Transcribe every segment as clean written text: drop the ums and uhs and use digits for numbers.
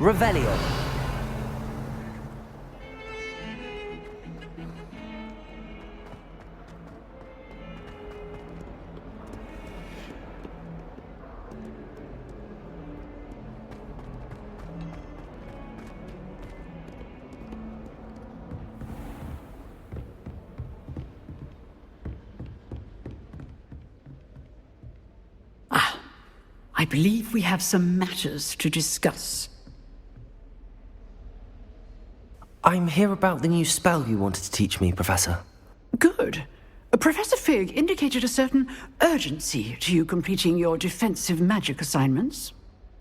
Revelio. I believe we have some matters to discuss. I'm here about the new spell you wanted to teach me, Professor. Good. Professor Fig indicated a certain urgency to you completing your defensive magic assignments.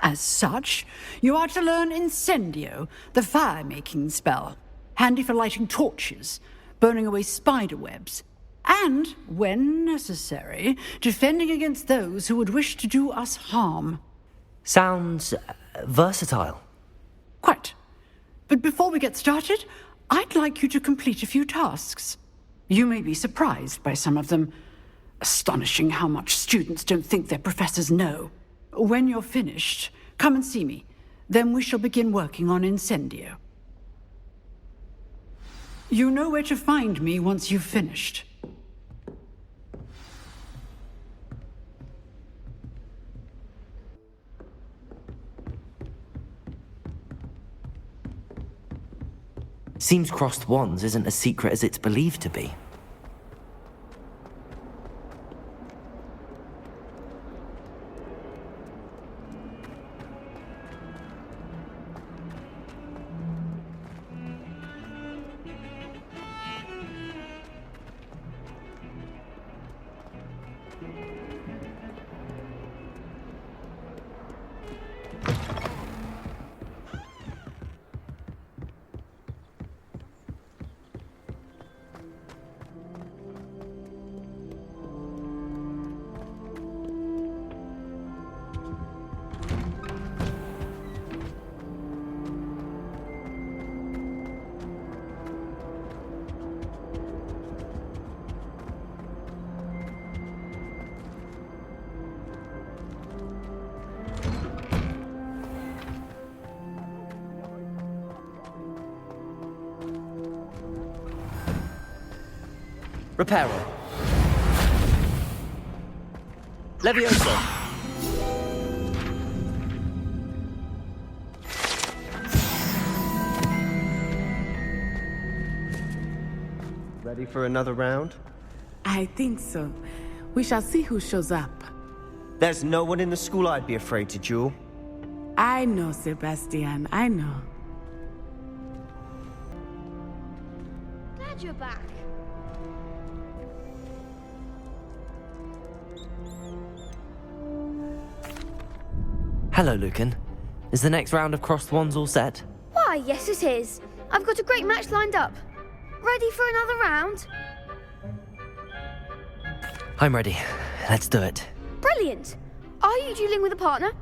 As such, you are to learn Incendio, the fire-making spell, handy for lighting torches, burning away spider webs, and, when necessary, defending against those who would wish to do us harm. Sounds versatile. Quite. But before we get started, I'd like you to complete a few tasks. You may be surprised by some of them. Astonishing how much students don't think their professors know. When you're finished, come and see me. Then we shall begin working on Incendio. You know where to find me once you've finished. Seems crossed wands isn't as secret as it's believed to be. Reparo. Levioso. Ready for another round? I think so. We shall see who shows up. There's no one in the school I'd be afraid to duel. I know, Sebastian, I know. Glad you're back. Hello, Lucan. Is the next round of crossed wands all set? Why, yes it is. I've got a great match lined up. Ready for another round? I'm ready. Let's do it. Brilliant. Are you dueling with a partner?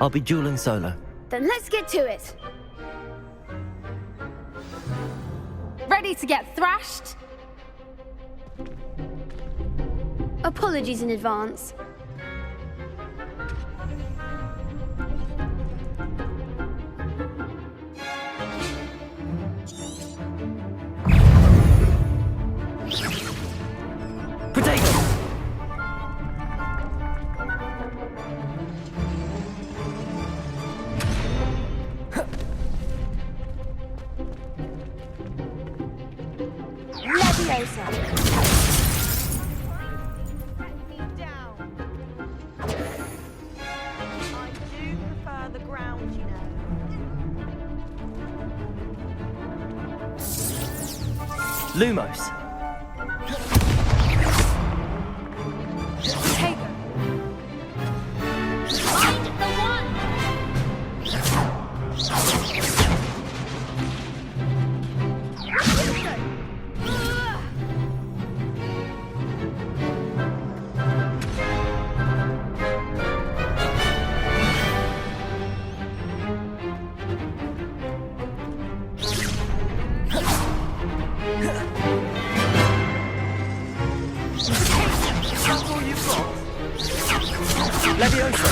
I'll be dueling solo. Then let's get to it. Ready to get thrashed? Apologies in advance. Lumos. Take her. Find the one. Levioso.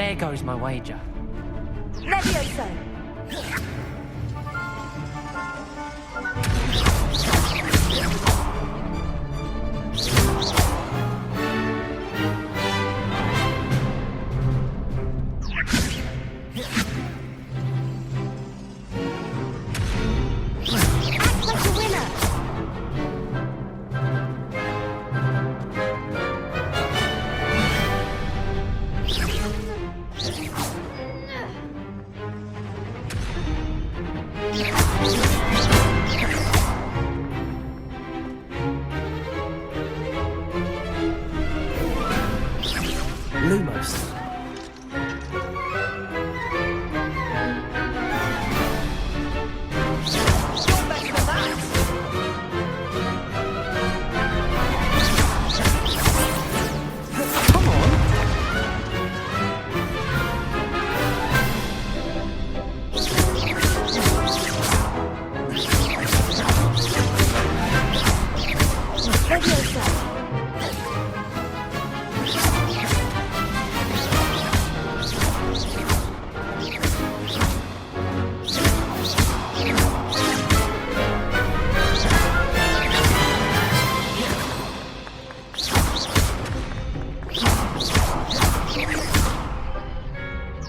There goes my wager. Levioso! Act like a winner! Lumos. Come on. Levioso!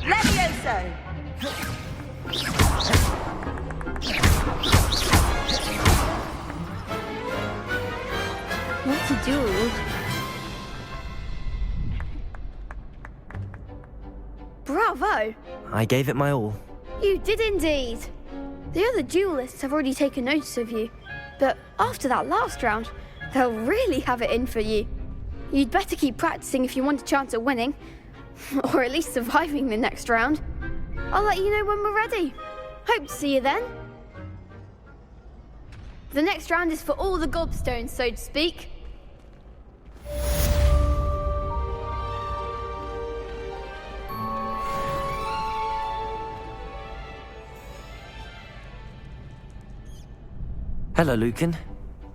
Levioso! What's a duel? Bravo! I gave it my all. You did indeed. The other duelists have already taken notice of you, but after that last round, they'll really have it in for you. You'd better keep practicing if you want a chance at winning, or at least surviving the next round. I'll let you know when we're ready. Hope to see you then. The next round is for all the gobstones, so to speak. Hello, Lucan.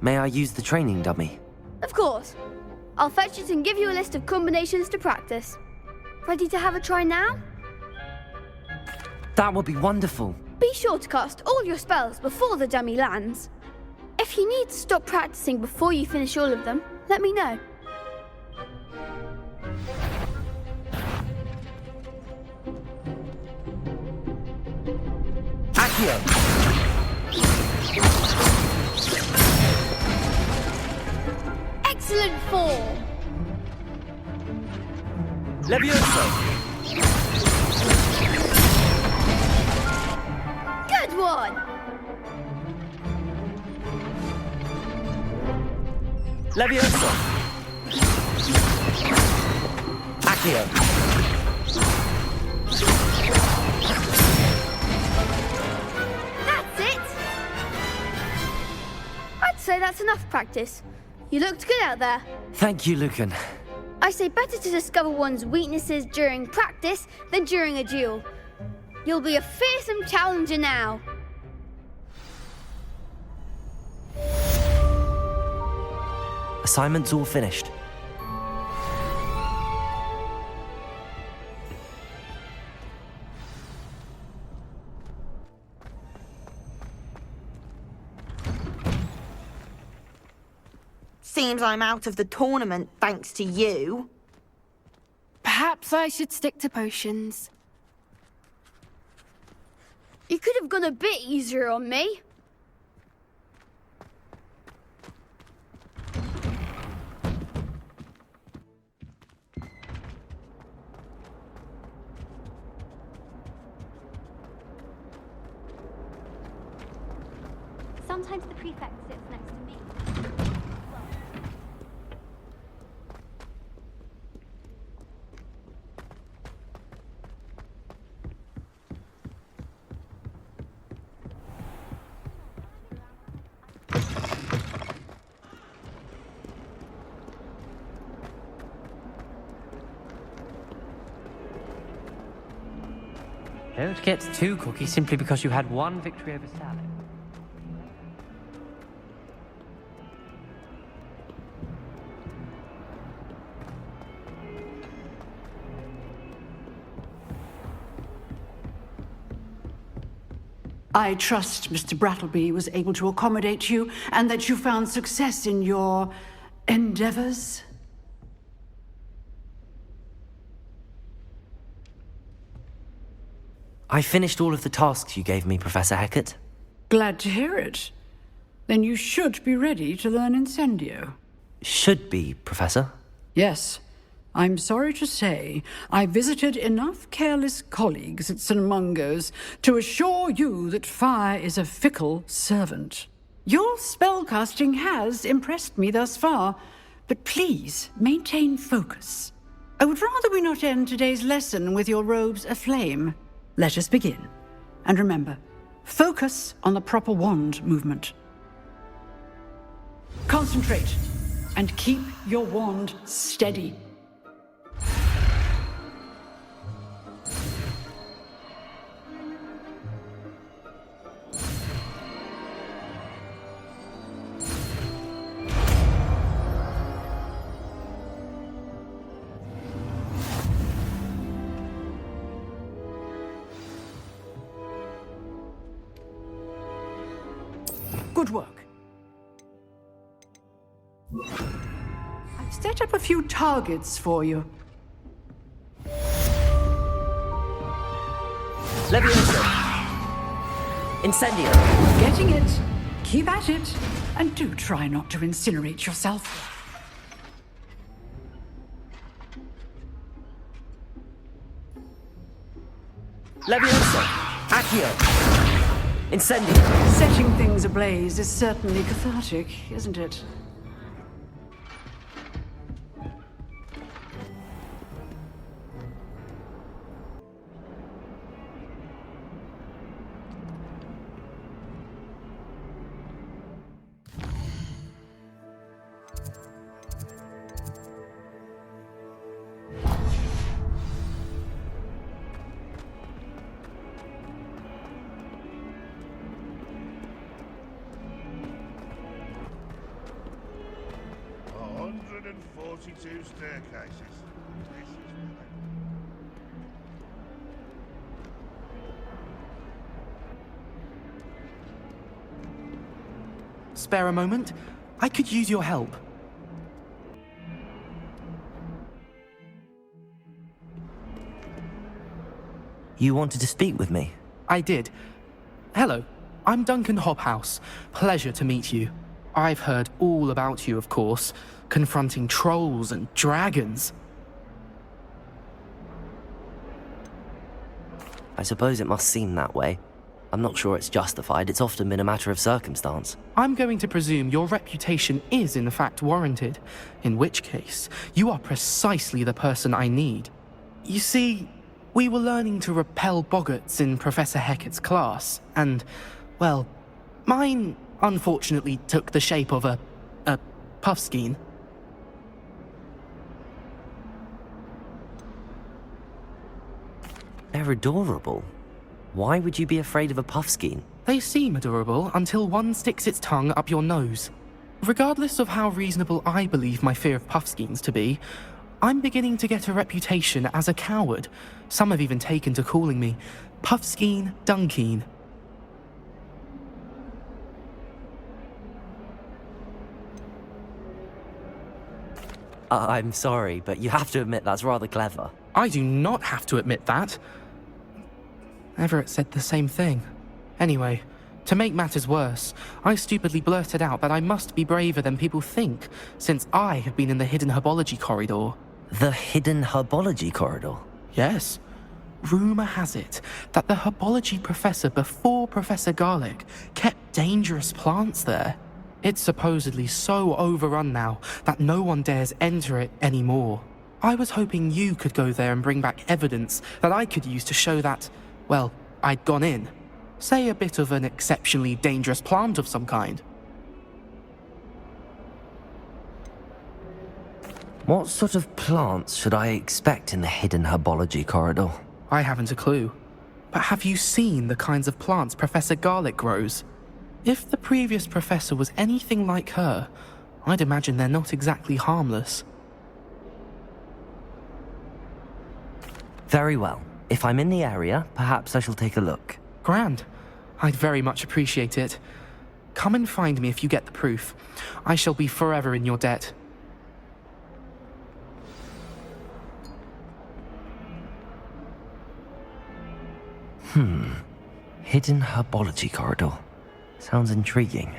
May I use the training dummy? Of course. I'll fetch it and give you a list of combinations to practice. Ready to have a try now? That would be wonderful. Be sure to cast all your spells before the dummy lands. If you need to stop practicing before you finish all of them, let me know. Accio! Excellent form! Levioso! Good one! Levioso! Accio! That's it! I'd say that's enough practice. You looked good out there. Thank you, Lucan. I say better to discover one's weaknesses during practice than during a duel. You'll be a fearsome challenger now. Assignment's all finished. Seems I'm out of the tournament thanks to you. Perhaps I should stick to potions. You could have gone a bit easier on me. Sometimes the prefect sits next to me. Don't get too cocky simply because you had one victory over Sallow. I trust Mr. Brattleby was able to accommodate you and that you found success in your endeavors. I finished all of the tasks you gave me, Professor Hecat. Glad to hear it. Then you should be ready to learn Incendio. Should be, Professor. Yes. I'm sorry to say, I visited enough careless colleagues at St. Mungo's to assure you that fire is a fickle servant. Your spellcasting has impressed me thus far, but please maintain focus. I would rather we not end today's lesson with your robes aflame. Let us begin. And remember, focus on the proper wand movement. Concentrate, and keep your wand steady. Good work. I've set up a few targets for you. Levioso. Incendio. Getting it. Keep at it. And do try not to incinerate yourself. Levioso. Accio. Incendio. Setting things ablaze is certainly cathartic, isn't it? Staircases. Spare a moment? I could use your help. You wanted to speak with me? I did. Hello, I'm Duncan Hobhouse. Pleasure to meet you. I've heard all about you, of course, confronting trolls and dragons. I suppose it must seem that way. I'm not sure it's justified. It's often been a matter of circumstance. I'm going to presume your reputation is in fact warranted, in which case, you are precisely the person I need. You see, we were learning to repel boggarts in Professor Hecat's class, and, well, mine unfortunately took the shape of a puffskein. They're adorable. Why would you be afraid of a puffskein? They seem adorable until one sticks its tongue up your nose. Regardless of how reasonable I believe my fear of puffskeins to be, I'm beginning to get a reputation as a coward. Some have even taken to calling me Puffskein Dunkeen. I'm sorry, but you have to admit that's rather clever. I do not have to admit that. Everett said the same thing. Anyway, to make matters worse, I stupidly blurted out that I must be braver than people think, since I have been in the hidden herbology corridor. The hidden herbology corridor? Yes. Rumour has it that the herbology professor before Professor Garlic kept dangerous plants there. It's supposedly so overrun now that no one dares enter it anymore. I was hoping you could go there and bring back evidence that I could use to show that, well, I'd gone in. Say a bit of an exceptionally dangerous plant of some kind. What sort of plants should I expect in the hidden herbology corridor? I haven't a clue. But have you seen the kinds of plants Professor Garlic grows? If the previous professor was anything like her, I'd imagine they're not exactly harmless. Very well. If I'm in the area, perhaps I shall take a look. Grand. I'd very much appreciate it. Come and find me if you get the proof. I shall be forever in your debt. Hidden Herbology corridor. Sounds intriguing.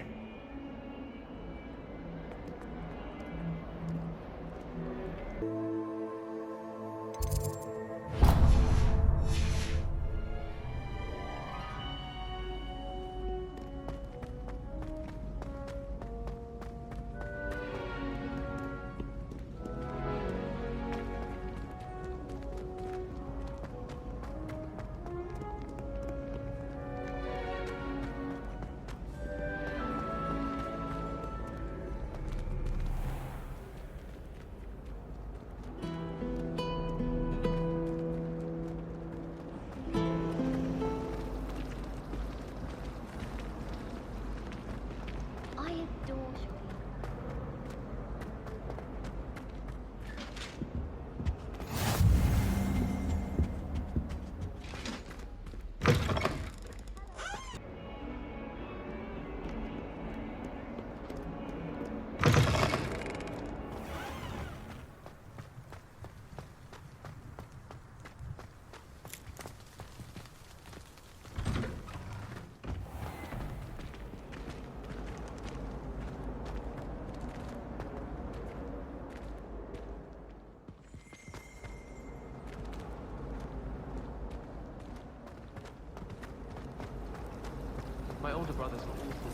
My older brothers were awful.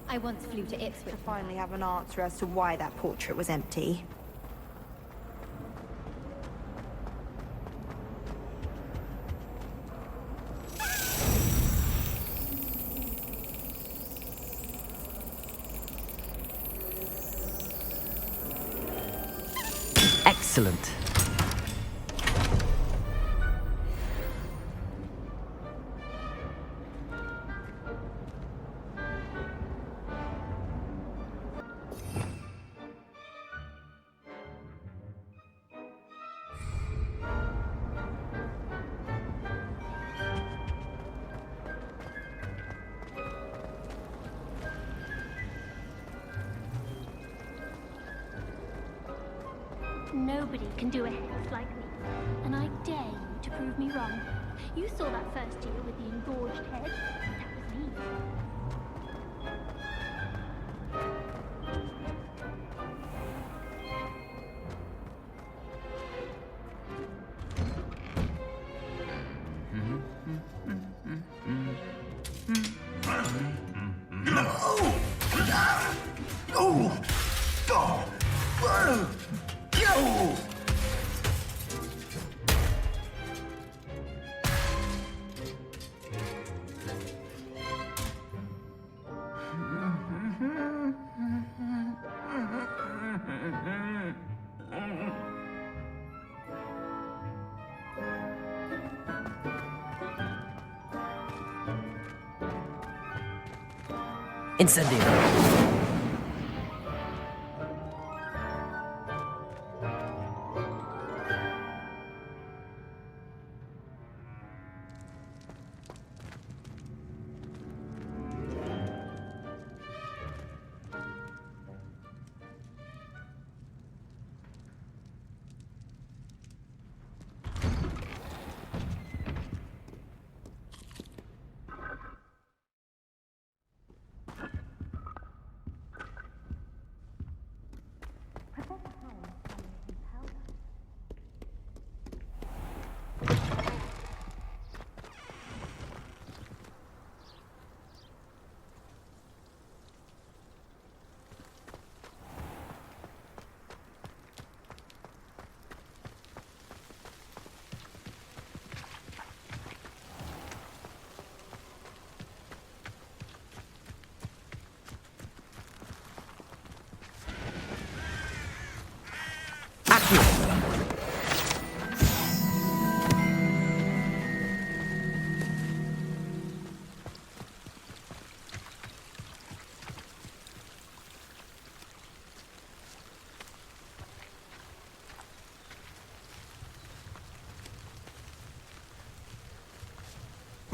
I once flew to Ipswich. To finally have an answer as to why that portrait was empty. Excellent. Nobody can do a hex like me, and I dare you to prove me wrong. You saw that first year with the engorged head. That was me. Incendio.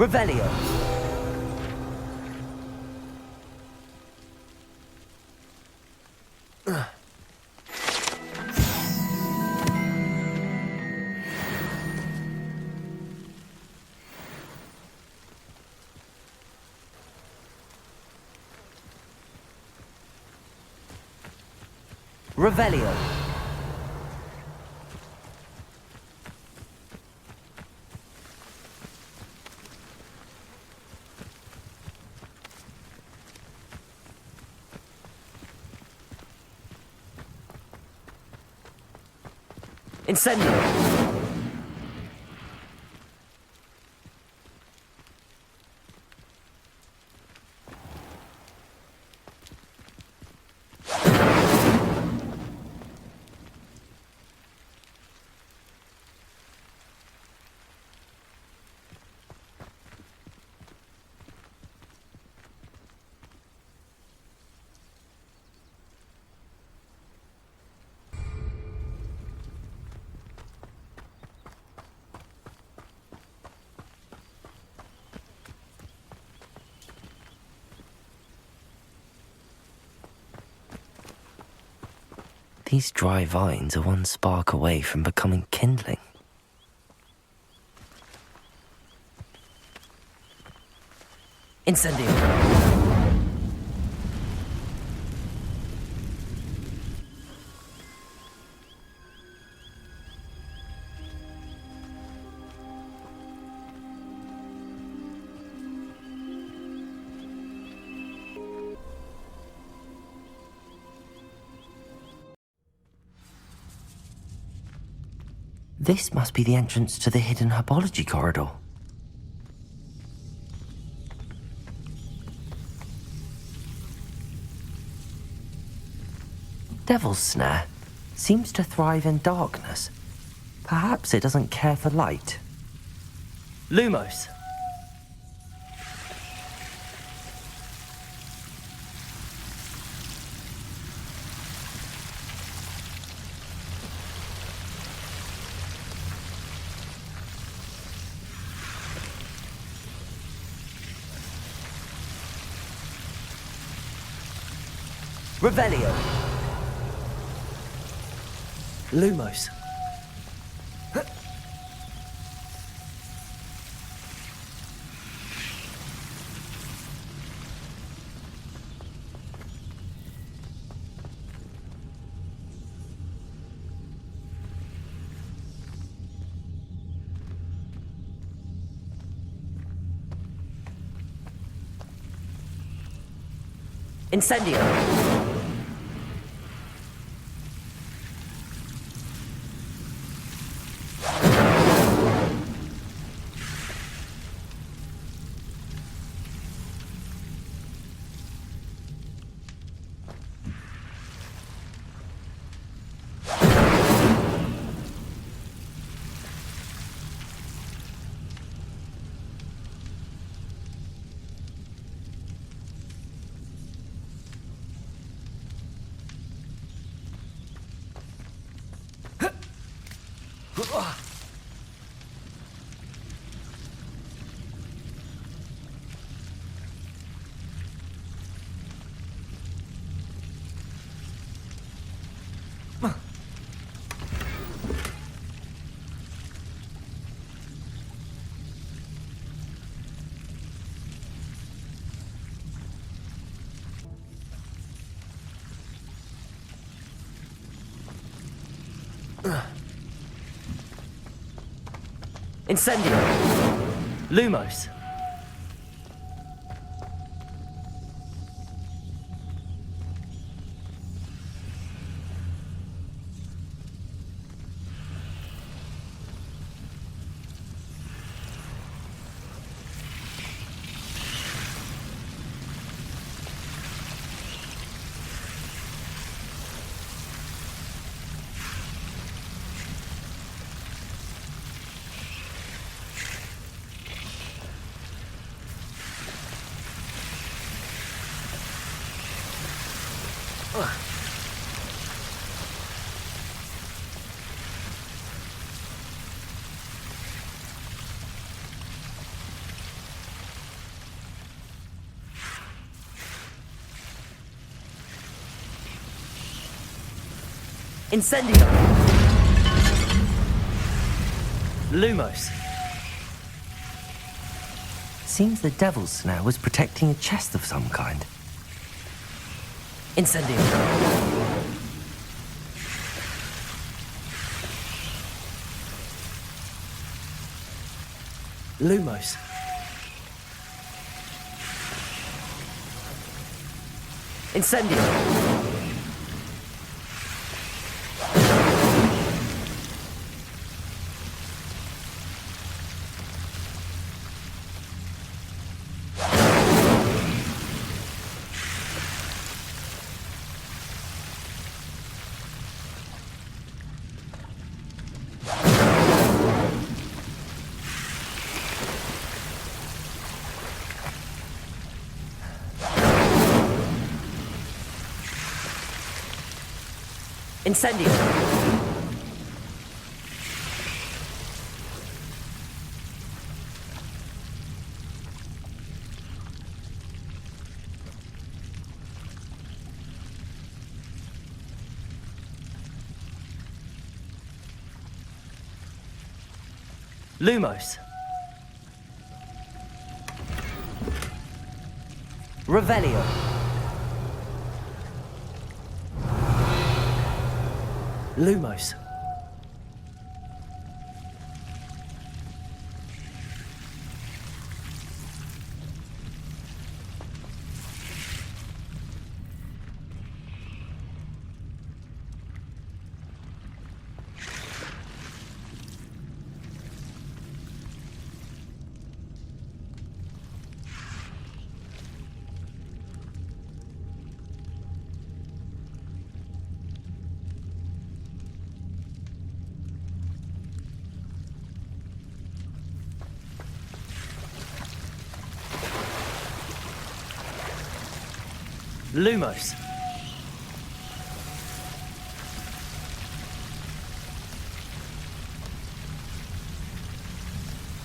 Revelio. Revelio. Incendio. These dry vines are one spark away from becoming kindling. Incendio. This must be the entrance to the hidden Herbology corridor. Devil's Snare seems to thrive in darkness. Perhaps it doesn't care for light. Lumos. Revelio. Lumos. Incendio. Incendio. Lumos. Incendio! Lumos! Seems the devil's snare was protecting a chest of some kind. Incendio! Lumos! Incendio! Incendio! Lumos! Revelio! Lumos! Lumos!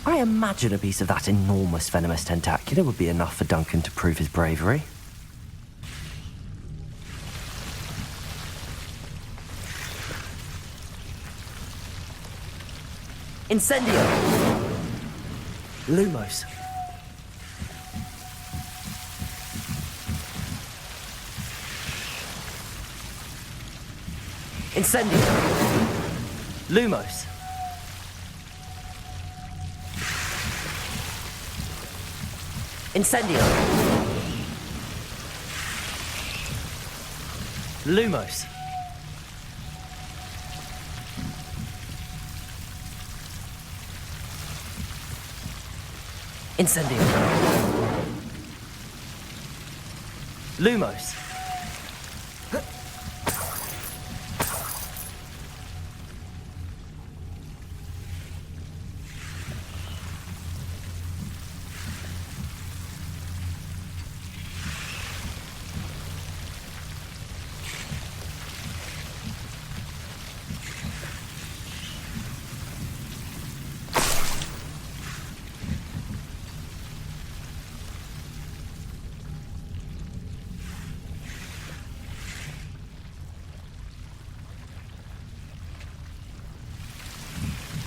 I imagine a piece of that enormous venomous tentacular would be enough for Duncan to prove his bravery. Incendio! Lumos! Incendio! Lumos! Incendio! Lumos! Incendio! Lumos!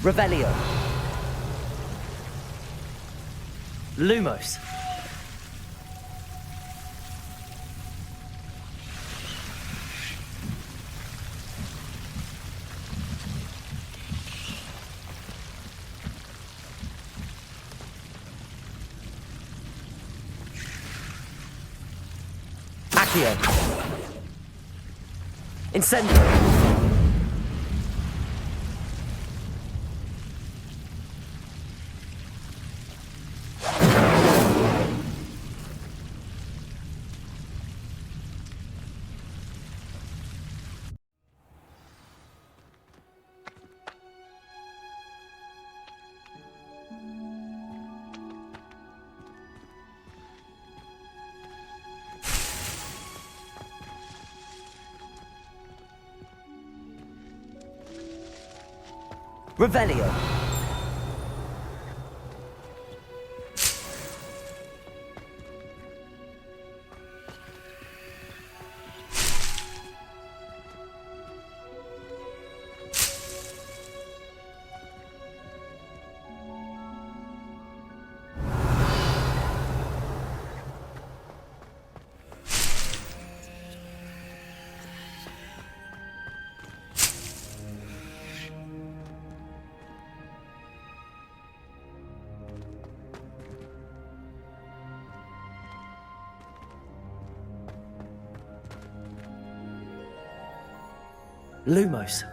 Revelio! Lumos! Accio! Incendio! Revelio! Lumos.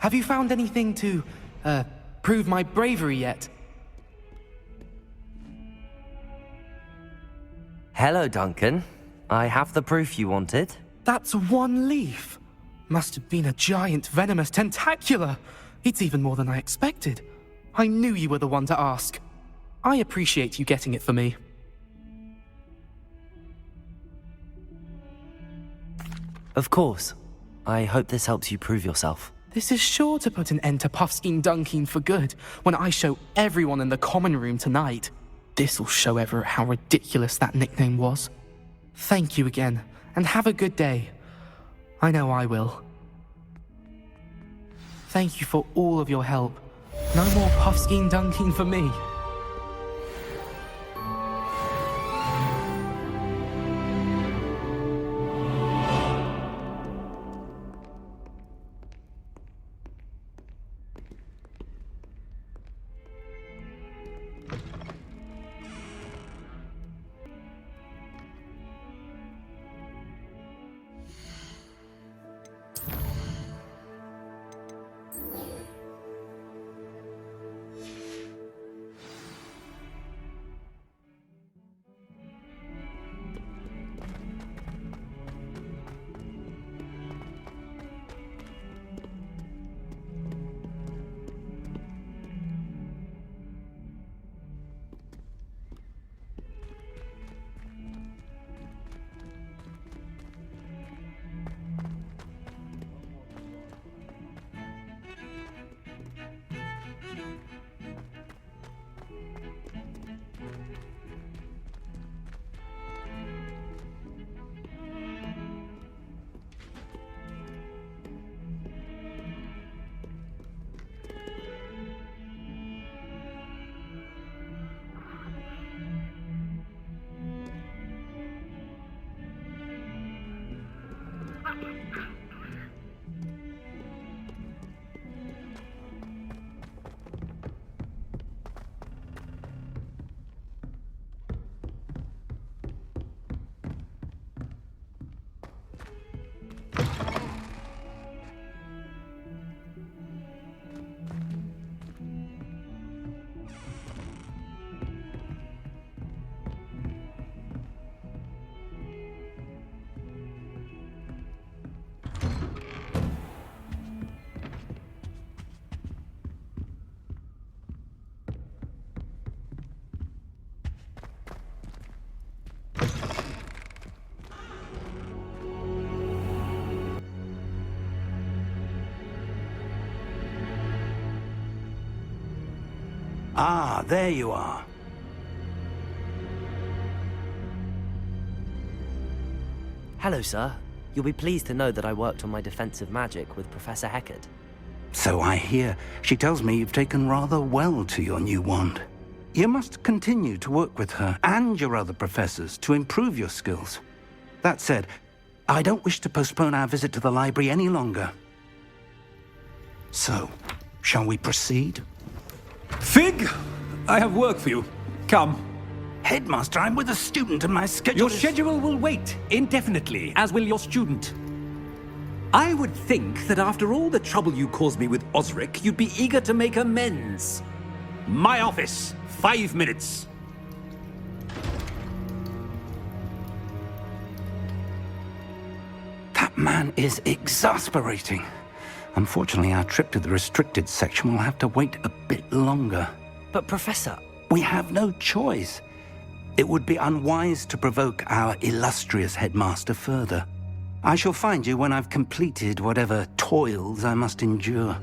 Have you found anything to, prove my bravery yet? Hello, Duncan. I have the proof you wanted. That's one leaf. Must have been a giant venomous tentacula. It's even more than I expected. I knew you were the one to ask. I appreciate you getting it for me. Of course. I hope this helps you prove yourself. This is sure to put an end to Puffskein Dunkeen for good when I show everyone in the common room tonight. This'll show Everett how ridiculous that nickname was. Thank you again, and have a good day. I know I will. Thank you for all of your help. No more Puffskein Dunkeen for me. Ah, there you are. Hello, sir. You'll be pleased to know that I worked on my defensive magic with Professor Hecat. So I hear. She tells me you've taken rather well to your new wand. You must continue to work with her and your other professors to improve your skills. That said, I don't wish to postpone our visit to the library any longer. So, shall we proceed? Fig! I have work for you. Come. Headmaster, I'm with a student and my schedule Your schedule will wait indefinitely, as will your student. I would think that after all the trouble you caused me with Osric, you'd be eager to make amends. My office, 5 minutes. man is exasperating. Unfortunately, our trip to the restricted section will have to wait a bit longer. But Professor... We have no choice. It would be unwise to provoke our illustrious headmaster further. I shall find you when I've completed whatever toils I must endure.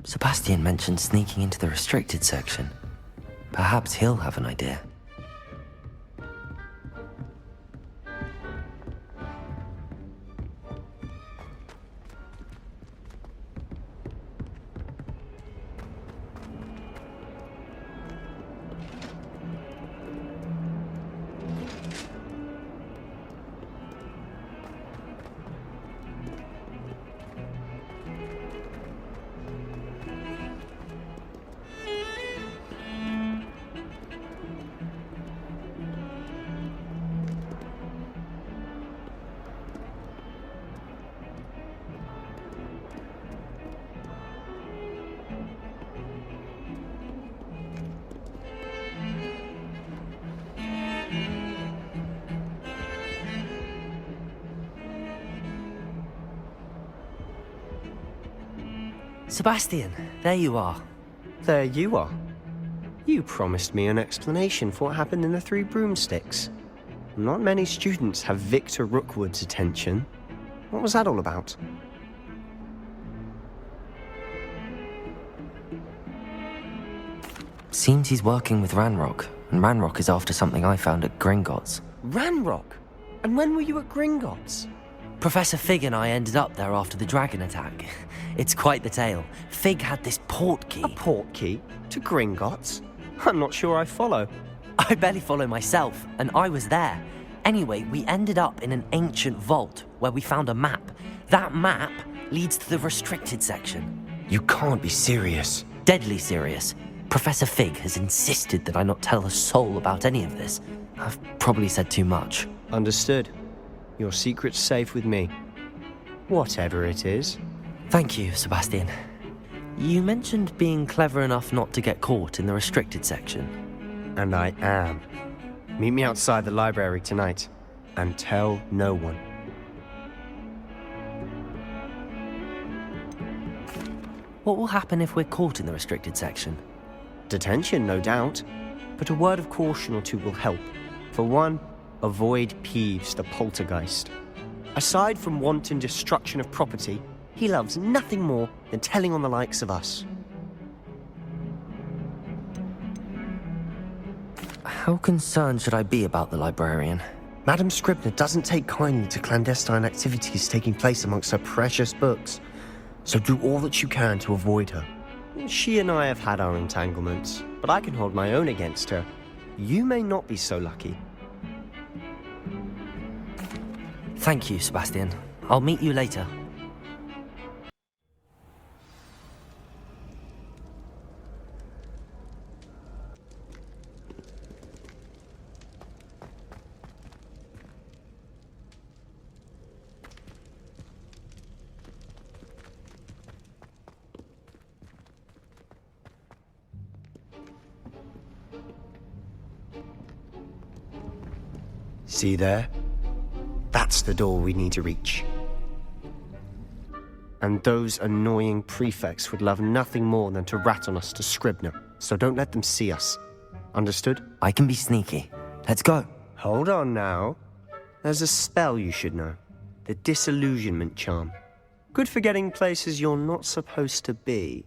Sebastian mentioned sneaking into the restricted section. Perhaps he'll have an idea. Sebastian, there you are. There you are. You promised me an explanation for what happened in the Three Broomsticks. Not many students have Victor Rookwood's attention. What was that all about? Seems he's working with Ranrock, and Ranrock is after something I found at Gringotts. Ranrock? And when were you at Gringotts? Professor Fig and I ended up there after the dragon attack. It's quite the tale. Fig had this port key. A port key? To Gringotts? I'm not sure I follow. I barely follow myself, and I was there. Anyway, we ended up in an ancient vault where we found a map. That map leads to the restricted section. You can't be serious. Deadly serious. Professor Fig has insisted that I not tell a soul about any of this. I've probably said too much. Understood. Your secret's safe with me. Whatever it is. Thank you, Sebastian. You mentioned being clever enough not to get caught in the restricted section. And I am. Meet me outside the library tonight, and tell no one. What will happen if we're caught in the restricted section? Detention, no doubt. But a word of caution or two will help. For one, avoid Peeves, the poltergeist. Aside from wanton destruction of property, he loves nothing more than telling on the likes of us. How concerned should I be about the librarian? Madame Scribner doesn't take kindly to clandestine activities taking place amongst her precious books, so do all that you can to avoid her. She and I have had our entanglements, but I can hold my own against her. You may not be so lucky. Thank you, Sebastian. I'll meet you later. See there? That's the door we need to reach. And those annoying prefects would love nothing more than to rat on us to Scribner, so don't let them see us. Understood? I can be sneaky. Let's go. Hold on now. There's a spell you should know. The Disillusionment charm. Good for getting places you're not supposed to be.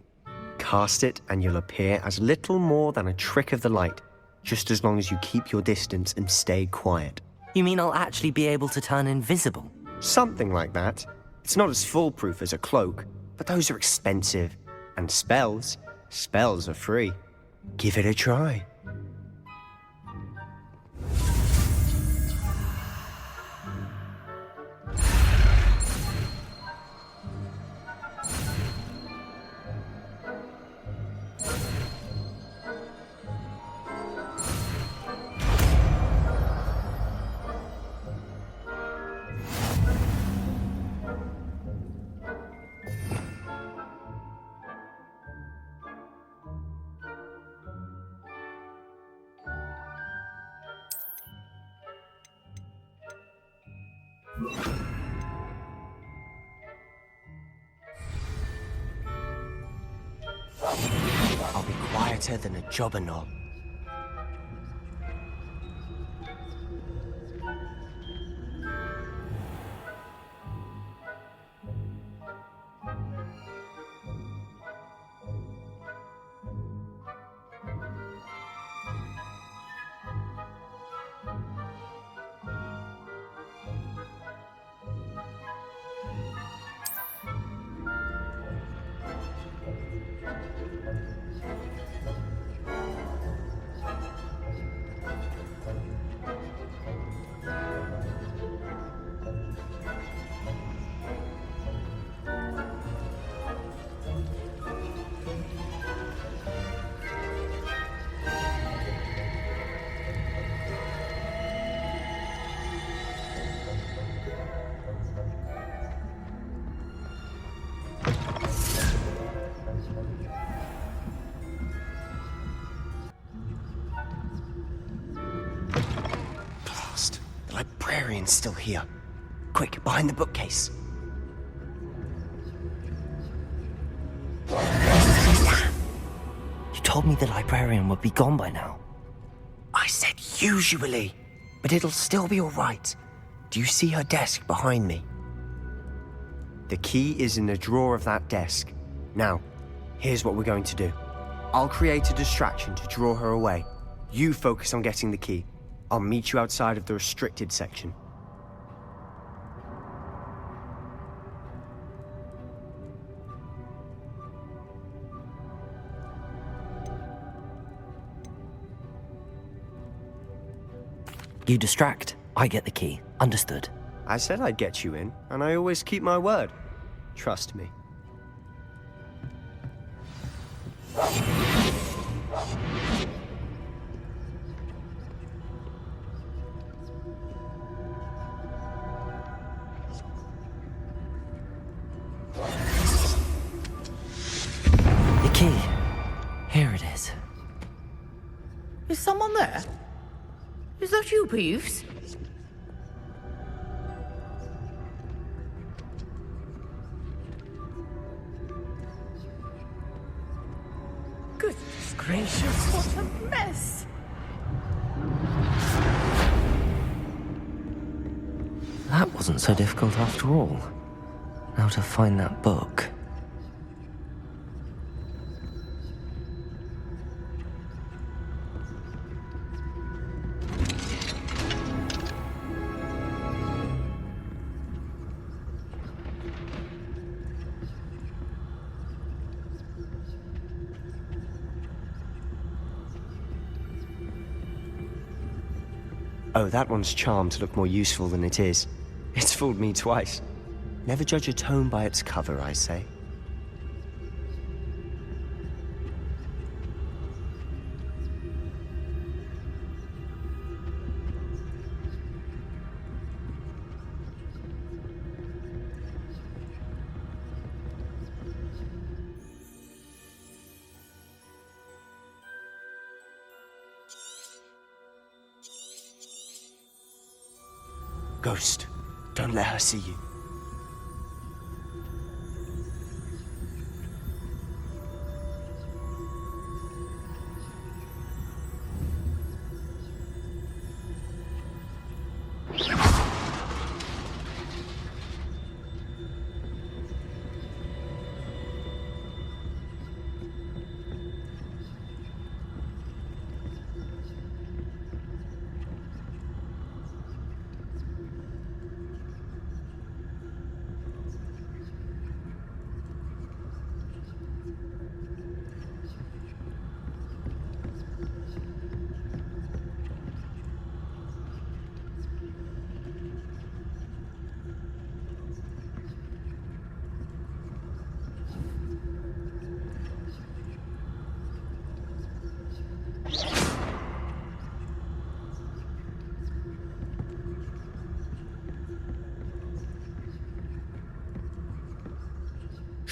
Cast it and you'll appear as little more than a trick of the light, just as long as you keep your distance and stay quiet. You mean I'll actually be able to turn invisible? Something like that. It's not as foolproof as a cloak, but those are expensive. And spells are free. Give it a try. I'll be quieter than a jobberknoll. Librarian's still here. Quick, behind the bookcase. You told me the librarian would be gone by now. I said usually, but it'll still be all right. Do you see her desk behind me? The key is in the drawer of that desk. Now, here's what we're going to do. I'll create a distraction to draw her away. You focus on getting the key. I'll meet you outside of the restricted section. You distract, I get the key. Understood. I said I'd get you in, and I always keep my word. Trust me. The key. Here it is. Is someone there? Is that you, Peeves? Goodness gracious, what a mess! That wasn't so difficult after all. Now to find that book. Oh, that one's charmed to look more useful than it is. It's fooled me twice. Never judge a tome by its cover, I say. Ghost, don't let her see you.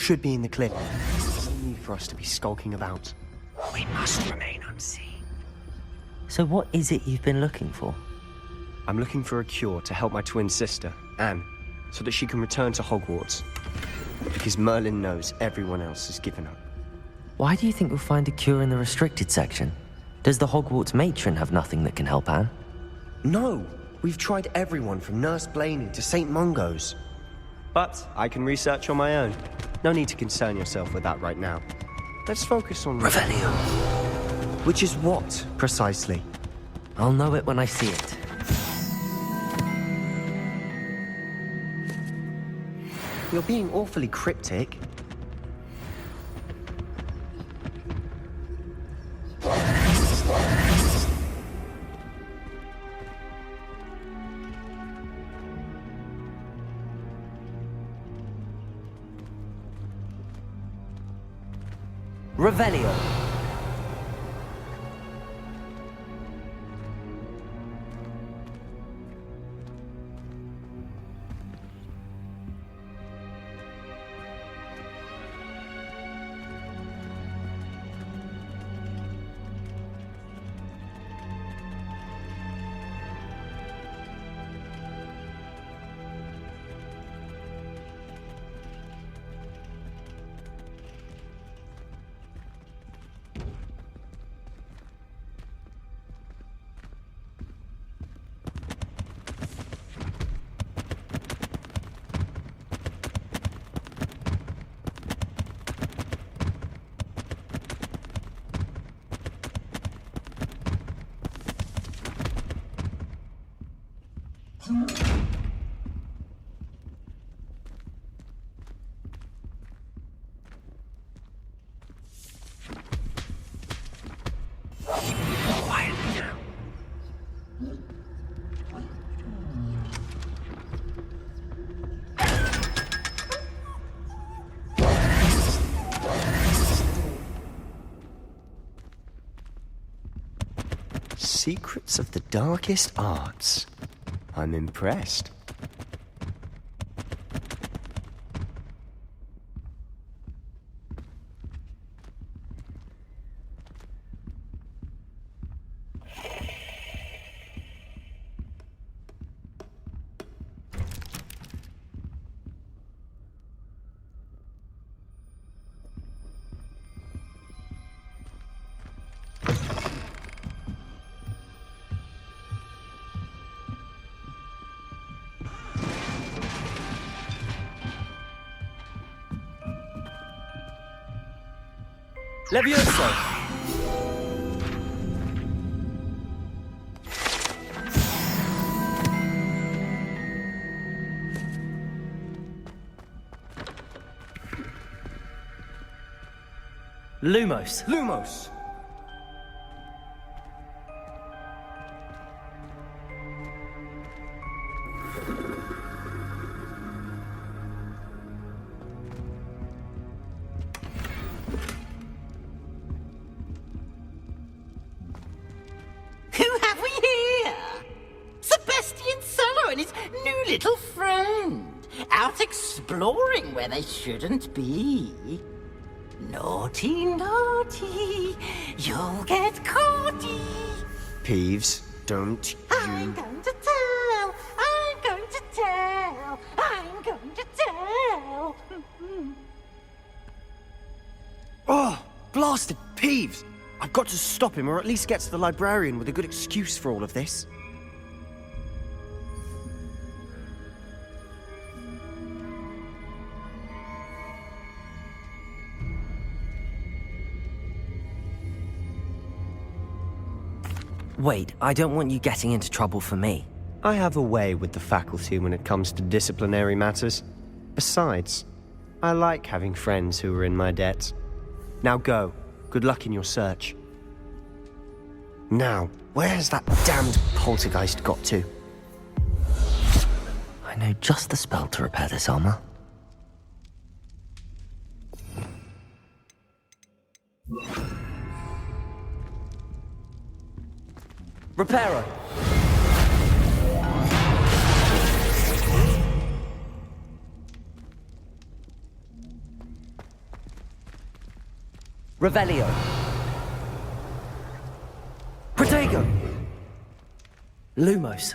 Should be in the cliff. No need for us to be skulking about. We must remain unseen. So what is it you've been looking for? I'm looking for a cure to help my twin sister, Anne, so that she can return to Hogwarts. Because Merlin knows everyone else has given up. Why do you think you'll find a cure in the restricted section? Does the Hogwarts matron have nothing that can help Anne? No! We've tried everyone from Nurse Blaney to St. Mungo's. But I can research on my own. No need to concern yourself with that right now. Let's focus on... Revelio. Which is what, precisely? I'll know it when I see it. You're being awfully cryptic. Revelio. Secrets of the darkest arts. I'm impressed. Levioso! Lumos! Lumos! Little friend, out exploring where they shouldn't be. Naughty, naughty, you'll get caughty. Peeves, don't you... I'm going to tell, I'm going to tell, I'm going to tell. Oh, blasted Peeves! I've got to stop him, or at least get to the librarian with a good excuse for all of this. Wait, I don't want you getting into trouble for me. I have a way with the faculty when it comes to disciplinary matters. Besides, I like having friends who are in my debt. Now go. Good luck in your search. Now, where's that damned poltergeist got to? I know just the spell to repair this armor. Reparo! Revelio! Protego! Lumos!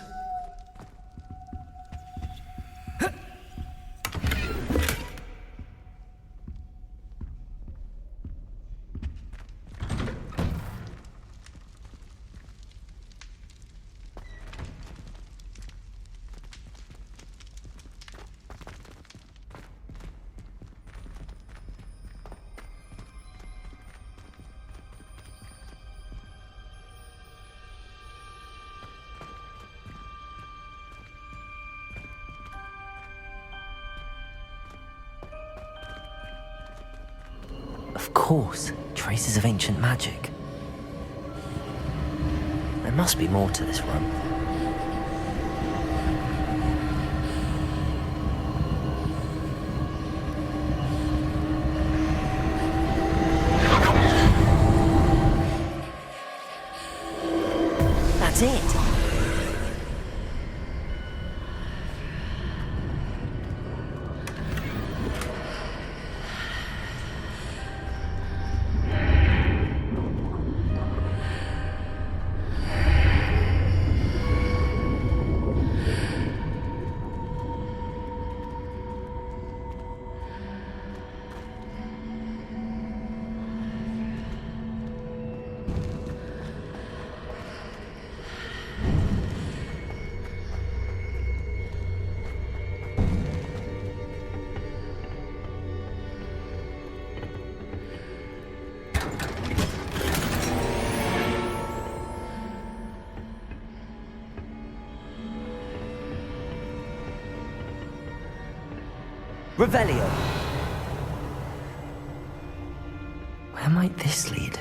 Of course, traces of ancient magic. There must be more to this room. That's it! Revelio! Where might this lead?